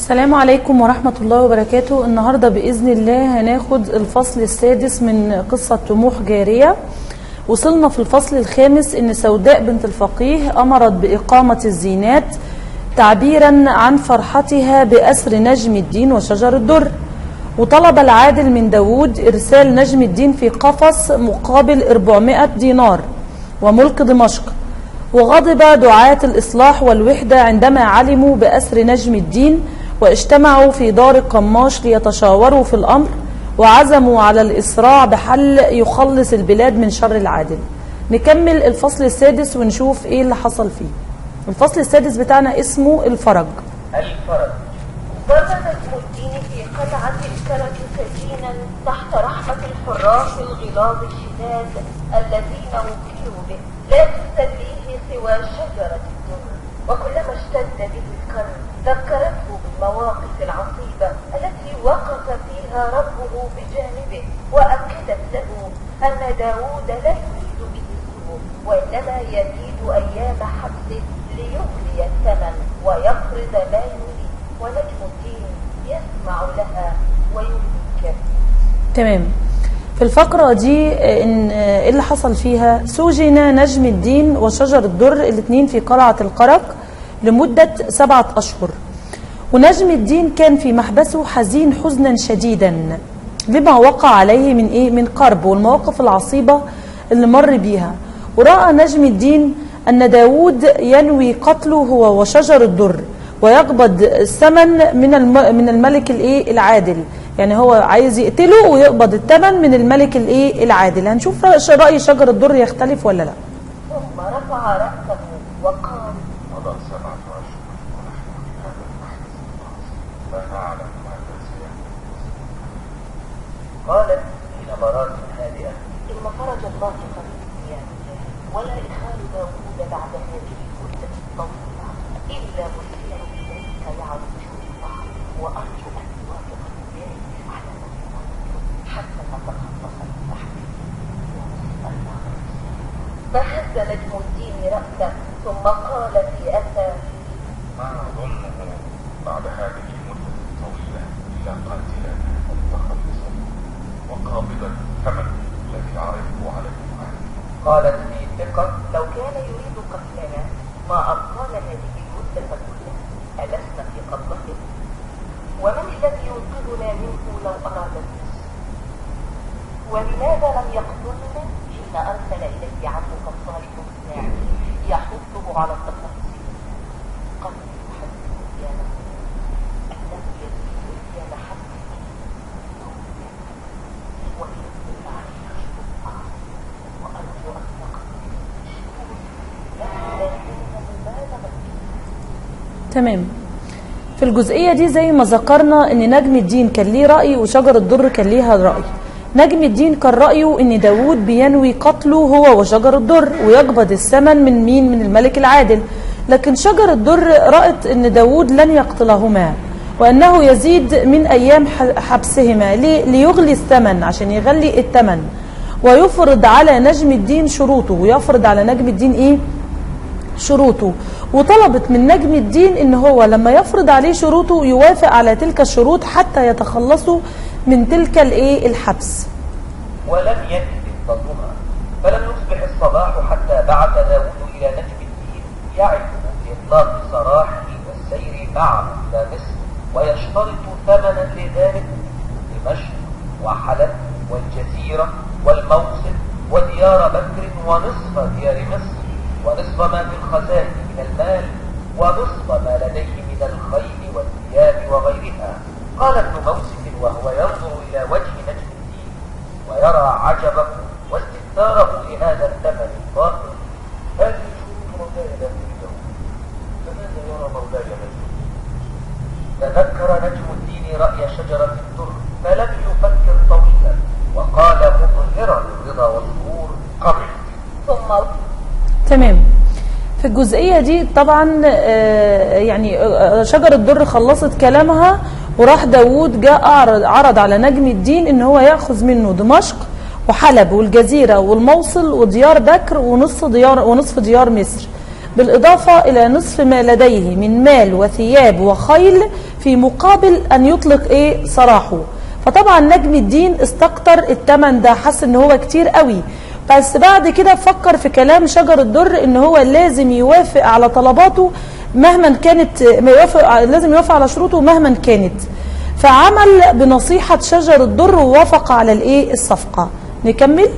السلام عليكم ورحمة الله وبركاته. النهاردة بإذن الله هناخد الفصل السادس من قصة طموح جارية. وصلنا في الفصل الخامس إن سوداء بنت الفقيه أمرت بإقامة الزينات تعبيرا عن فرحتها بأسر نجم الدين وشجر الدر، وطلب العادل من داود إرسال نجم الدين في قفص مقابل 400 دينار وملك دمشق. وغضب دعاة الإصلاح والوحدة عندما علموا بأسر نجم الدين، واجتمعوا في دار قماش ليتشاوروا في الأمر، وعزموا على الإسراع بحل يخلص البلاد من شر العادل. نكمل الفصل السادس ونشوف ايه اللي حصل فيه. الفصل السادس بتاعنا اسمه الفرج. ظل نجم الدين في قلعة الكرج سجينا تحت رحمة الحراس الغلاظ الشداد الذين وكلوا به، لا تسليه سوى شجرة الدر. وكلما اشتد به الكرب ذكرته بالمواقف العصيبة التي وقف فيها ربه بجانبه، وأكدت له أن داود لا يريد به السوء، وإنما يزيد أيام حبسه ليغلي الثمن ويفرض ما يريد، ونجم الدين يسمع لها وينكر. تمام. في الفقرة دي إيه اللي حصل فيها؟ سجن نجم الدين وشجر الدر الاثنين في قلعة القرق لمدة 7 أشهر. ونجم الدين كان في محبسه حزين حزنا شديدا لما وقع عليه من قرب والمواقف العصيبة اللي مر بيها. ورأى نجم الدين أن داود ينوي قتله هو وشجر الدر، ويقبض الثمن من الملك العادل. يعني هو عايز يقتله ويقبض الثمن من الملك العادل. هنشوف رأي شجر الدر يختلف ولا لا. ثم رفع رأسه وقال: مضى 7 أشهر ونحن في هذا المحبس لا نعلم ماذا سيحدث. قالت في نبرات هادئة: إن فرج الله قريب يا رجال، ولا إخال داود بعد هذه المدة الطويلة إلا مسير إليك لعرش البحر، وأرجو أن يوافق الرجال على ما حتى نتخلص من تحته. فهز نجم الدين رأسه ثم قال في أسى: ما أظنه بعد هذه المدة الطويلة إلا قاتلا متخلصا وقابضا الثمن الذي عرضه عليه. قالت في ثقة: لو كان يريد قتلنا ما أطال هذه المدة كلها، ألسنا في قبضته؟ ومن الذي ينقذنا منه لو أراد النصر؟ ولماذا لم يقتلنا حين أرسل إليه عبدك الصالح الناعم يحثه على التخلص؟ قد يحدث يا نفسه أنه يزيد إلى محبته وينزل عليه الشفعة، وأرجو أن تقتل تمام. في الجزئية دي زي ما ذكرنا ان نجم الدين كان ليه رأي وشجر الدر كان ليها رأي. نجم الدين كان رأيه ان داود بينوي قتله هو وشجر الدر ويقبض الثمن من الملك العادل. لكن شجر الدر رأت ان داود لن يقتلهما، وانه يزيد من ايام حبسهما ليغلي الثمن، عشان يغلي الثمن ويفرض على نجم الدين شروطه. ويفرض على نجم الدين شروطه. وطلبت من نجم الدين ان هو لما يفرض عليه شروطه يوافق على تلك الشروط حتى يتخلصوا من تلك الحبس. ولم يكن ظنها، فلم يصبح الصباح حتى بعث داود الى نجم الدين يعده باطلاق سراحه والسير معه الى مصر، ويشترط ثمنا لذلك دمشق وحلب والجزيره والموصل وديار بكر ونصف ديار مصر، ونصف ما في الخزائن من المال، ونصف ما لديه من الخيل والثياب وغيرها. قال ابن موسم وهو ينظر إلى وجه نجم الدين ويرى عجبه واستكثاره لهذا الثمن الطاهر: هذه شروط مولاي لا تريده، فماذا يرى مولاي نجم الدين؟ تذكر نجم الدين رأي شجرة الدر فلم يفكر طويلا، وقال مظهرا الرضا والسرور: قبل. ثم تمام. في الجزئية دي طبعا يعني شجر الدر خلصت كلامها، وراح داود جاء عرض على نجم الدين ان هو يأخذ منه دمشق وحلب والجزيرة والموصل وديار بكر ونصف ديار مصر، بالإضافة إلى نصف ما لديه من مال وثياب وخيل في مقابل أن يطلق إيه سراحه. فطبعا نجم الدين استكتر الثمن ده، حس ان هو كتير قوي، بس بعد كده فكر في كلام شجر الدر ان هو لازم يوافق على طلباته مهما كانت، لازم يوافق على شروطه مهما كانت. فعمل بنصيحة شجر الدر ووافق على الايه الصفقة. نكمل.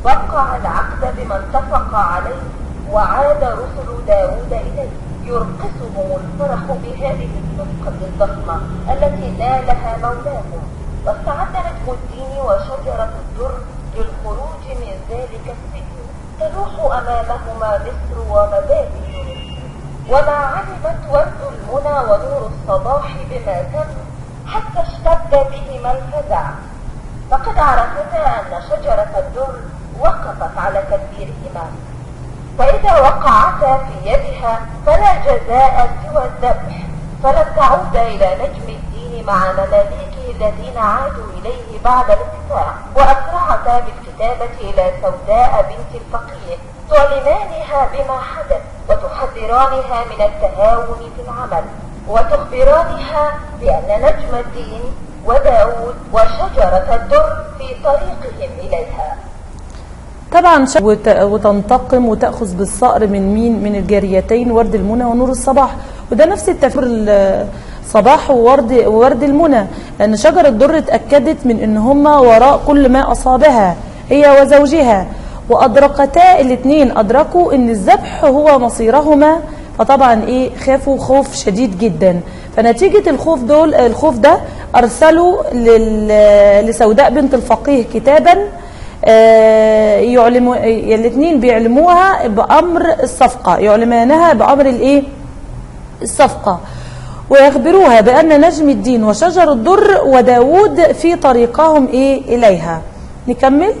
وقع العقد بما اتفق عليه، وعاد رسل داود إليه يرقصهم الفرح بهذه الصفقة الضخمة التي نالها مولاهم. واستعد نجم الدين وشجرة الدر للخروج من ذلك السجن، تلوح أمامهما مصر ومبادئ مصر. وما علمت ورد المنى ونور الصباح بما تم حتى اشتد بهما الفزع، فقد عرفتا أن شجرة الدر وقفت على تدبيرهما، فإذا وقعتا في يدها فلا جزاء سوى الذبح، فلن تعود إلى نجم الدين مع مماليكه الذين عادوا إليه بعد الاتفاق، وأسرعتا بالكتابة إلى سوداء بنت الفقيه تعلمانها بما حدث وتحذرانها من التهاون في العمل، وتخبرانها بأن نجم الدين وداود وشجرة الدر في طريقهم إليها. طبعا وتنتقم وتأخذ بالصقر من مين؟ من الجاريتين ورد المنى ونور الصباح. وده نفس التفسير الصباح وورد المنى، لأن شجر الدر اتأكدت من ان هما وراء كل ما أصابها هي وزوجها، وأدركتا الاثنين، أدركوا ان الذبح هو مصيرهما. فطبعا ايه خافوا خوف شديد جدا. فنتيجة الخوف ده أرسلوا لسوداء بنت الفقيه كتابا الاثنين بيعلموها بأمر الصفقة، يعلمانها بأمر الايه الصفقة، ويخبروها بأن نجم الدين وشجر الدر وداود في طريقهم ايه إليها. نكمل.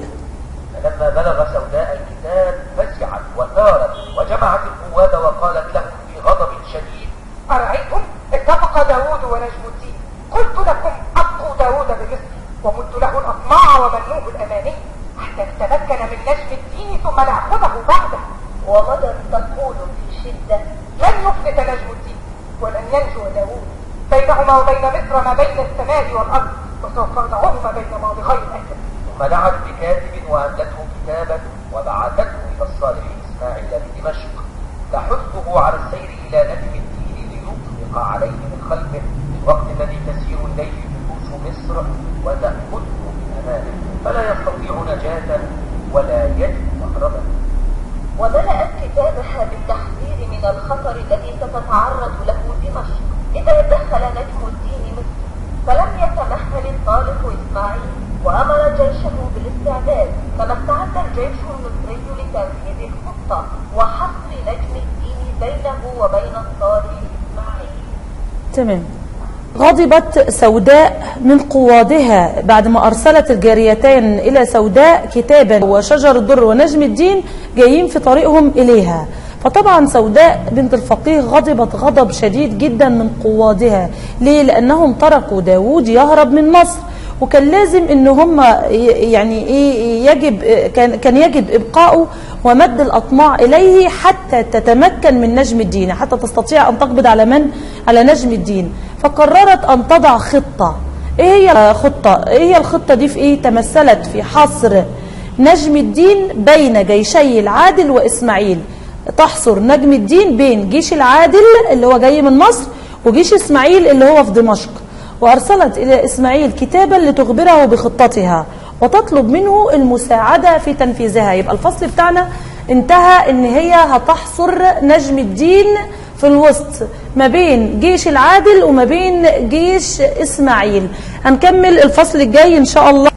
فلما بلغ سوداء الكتاب فزعت وثارت وجمعت القواد وقالت لهم في غضب شديد: أرأيتم اتفق داود ونجم الدين، قلت لكم أبقوا داود بمصر ومدوا له الأطماع ومنوه الأماني حتى يتمكن من نجم الدين ثم نأخذه بعده. ومضت تقول في شدة: لن يفلت نجم الدين ولن ينجو داود، بينهما وبين مصر ما بين السماء والأرض، وسوف أضعهما بين ماضغي الأسد. ثم دعت بكاتب وأملته كتابا وبعثته إلى الصالح إسماعيل بدمشق تحثه على السير إلى نجم الدين ليطلق عليه من خلفه في الوقت الذي تسير إليه جيوش مصر وتأخذه من أمامه، فلا يستطيع نجاة ولا يجد مهربا. وملأت كتابها بالتحذير من الخطر الذي ستتعرض له دمشق إذا دخل نجم الدين مصر. فلم يتمهل الصالح إسماعيل وأمر جيشه بالاستعداد، كما استعد الجيش المصري لتنفيذ الخطة وحصر نجم الدين بينه وبين الصالح إسماعيل. تمام. غضبت سوداء من قوادها بعد ما أرسلت الجاريتين إلى سوداء كتابا وشجر الدر ونجم الدين جايين في طريقهم إليها. فطبعا سوداء بنت الفقيه غضبت غضب شديد جدا من قوادها. ليه؟ لأنهم تركوا داود يهرب من مصر، وكان لازم ان هم يعني ايه كان يجب ابقاؤه ومد الاطماع اليه حتى تتمكن من نجم الدين، حتى تستطيع ان تقبض على من؟ على نجم الدين. فقررت ان تضع خطة. ايه هي خطة؟ ايه هي الخطة دي؟ في ايه؟ تمثلت في حصر نجم الدين بين جيشي العادل واسماعيل. تحصر نجم الدين بين جيش العادل اللي هو جاي من مصر وجيش اسماعيل اللي هو في دمشق. وأرسلت إلى إسماعيل كتابا لتخبره بخطتها وتطلب منه المساعدة في تنفيذها. يبقى الفصل بتاعنا انتهى ان هي هتحصر نجم الدين في الوسط ما بين جيش العادل وما بين جيش إسماعيل. هنكمل الفصل الجاي إن شاء الله.